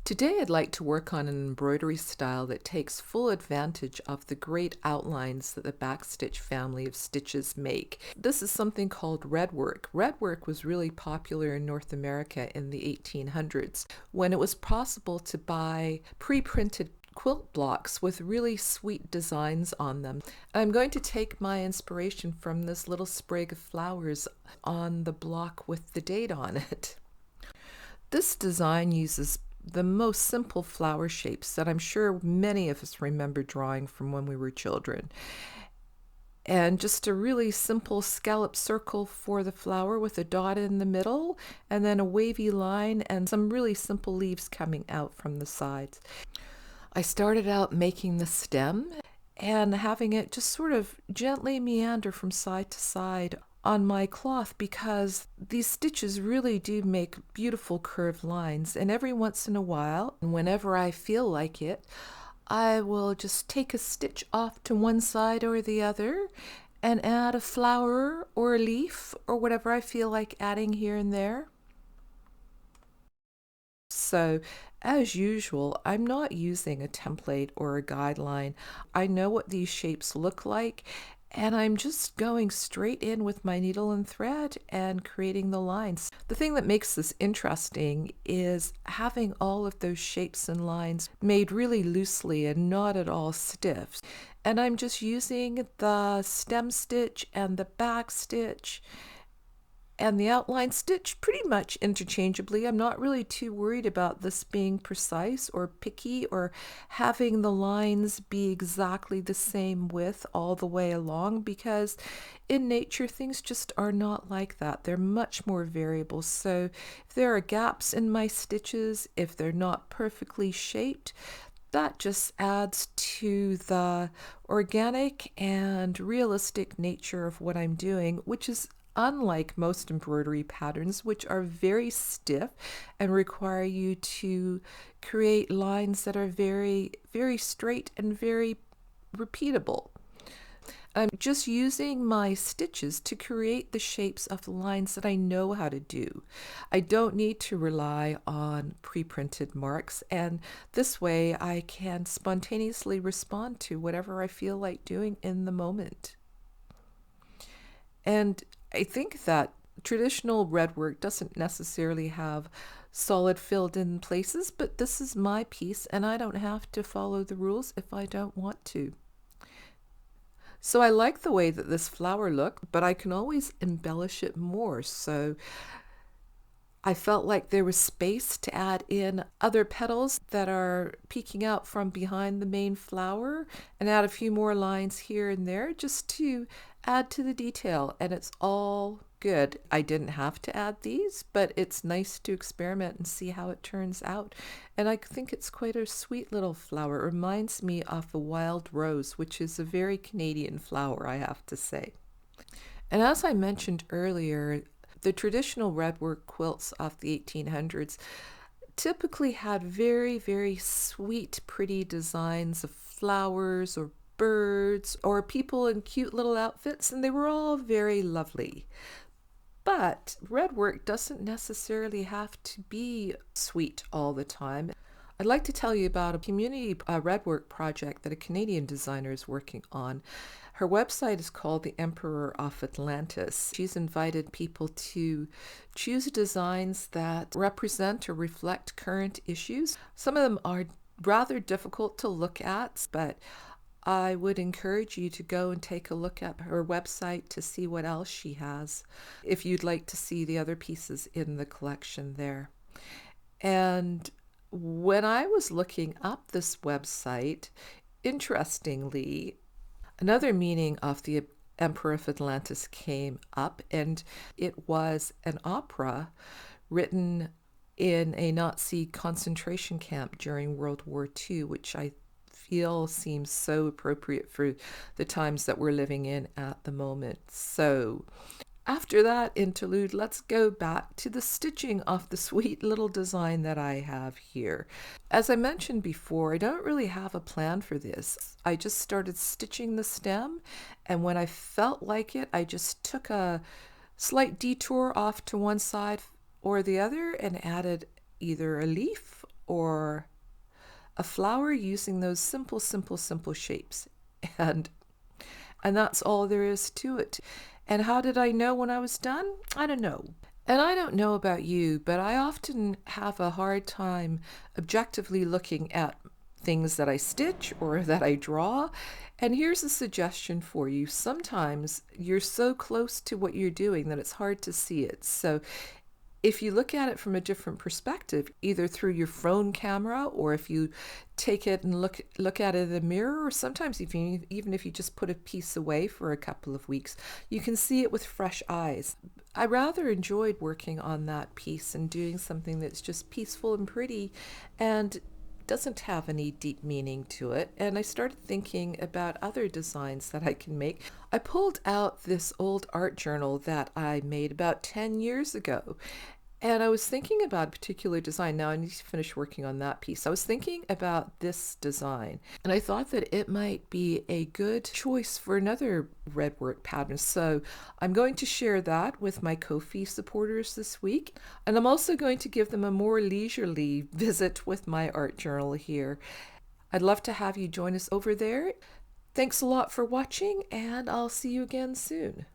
Today I'd like to work on an embroidery style that takes full advantage of the great outlines that the Backstitch family of stitches make. This is something called Redwork. Redwork was really popular in North America in the 1800s when it was possible to buy pre-printed quilt blocks with really sweet designs on them. I'm going to take my inspiration from this little sprig of flowers on the block with the date on it. This design uses the most simple flower shapes that I'm sure many of us remember drawing from when we were children. And just a really simple scallop circle for the flower with a dot in the middle, and then a wavy line and some really simple leaves coming out from the sides. I started out making the stem and having it just sort of gently meander from side to side on my cloth because these stitches really do make beautiful curved lines, and every once in a while, whenever I feel like it, I will just take a stitch off to one side or the other and add a flower or a leaf or whatever I feel like adding here and there. So, as usual, I'm not using a template or a guideline. I know what these shapes look like, and I'm just going straight in with my needle and thread and creating the lines. The thing that makes this interesting is having all of those shapes and lines made really loosely and not at all stiff. And I'm just using the stem stitch and the back stitch and the outline stitch pretty much interchangeably. I'm not really too worried about this being precise or picky or having the lines be exactly the same width all the way along, because in nature things just are not like that. They're much more variable. So if there are gaps in my stitches, if they're not perfectly shaped, that just adds to the organic and realistic nature of what I'm doing, which is unlike most embroidery patterns, which are very stiff and require you to create lines that are very, very straight and very repeatable. I'm just using my stitches to create the shapes of the lines that I know how to do. I don't need to rely on pre-printed marks, and this way I can spontaneously respond to whatever I feel like doing in the moment. And I think that traditional redwork doesn't necessarily have solid filled in places, but this is my piece and I don't have to follow the rules if I don't want to. So I like the way that this flower looked, but I can always embellish it more. So I felt like there was space to add in other petals that are peeking out from behind the main flower and add a few more lines here and there just to add to the detail, and it's all good. I didn't have to add these, but it's nice to experiment and see how it turns out. And I think it's quite a sweet little flower. It reminds me of the wild rose, which is a very Canadian flower, I have to say. And as I mentioned earlier, the traditional redwork quilts of the 1800s typically had very, very sweet, pretty designs of flowers or birds or people in cute little outfits, and they were all very lovely. But redwork doesn't necessarily have to be sweet all the time. I'd like to tell you about a community redwork project that a Canadian designer is working on. Her website is called The Emperor of Atlantis. She's invited people to choose designs that represent or reflect current issues. Some of them are rather difficult to look at, but I would encourage you to go and take a look at her website to see what else she has, if you'd like to see the other pieces in the collection there. And when I was looking up this website, interestingly, another meaning of the Emperor of Atlantis came up, and it was an opera written in a Nazi concentration camp during World War II, which I feel seems so appropriate for the times that we're living in at the moment. So after that interlude, let's go back to the stitching of the sweet little design that I have here. As I mentioned before, I don't really have a plan for this. I just started stitching the stem, and when I felt like it, I just took a slight detour off to one side or the other and added either a leaf or a flower using those simple, simple, simple shapes. And and that's all there is to it. And how did I know when I was done? I don't know. And I don't know about you, but I often have a hard time objectively looking at things that I stitch or that I draw. And here's a suggestion for you. Sometimes you're so close to what you're doing that it's hard to see it. So if you look at it from a different perspective, either through your phone camera, or if you take it and look at it in the mirror, or sometimes even if you just put a piece away for a couple of weeks, you can see it with fresh eyes. I rather enjoyed working on that piece and doing something that's just peaceful and pretty and doesn't have any deep meaning to it. And I started thinking about other designs that I can make. I pulled out this old art journal that I made about 10 years ago. And I was thinking about a particular design. Now I need to finish working on that piece. I was thinking about this design, and I thought that it might be a good choice for another Redwork pattern. So I'm going to share that with my Ko-fi supporters this week. And I'm also going to give them a more leisurely visit with my art journal here. I'd love to have you join us over there. Thanks a lot for watching, and I'll see you again soon.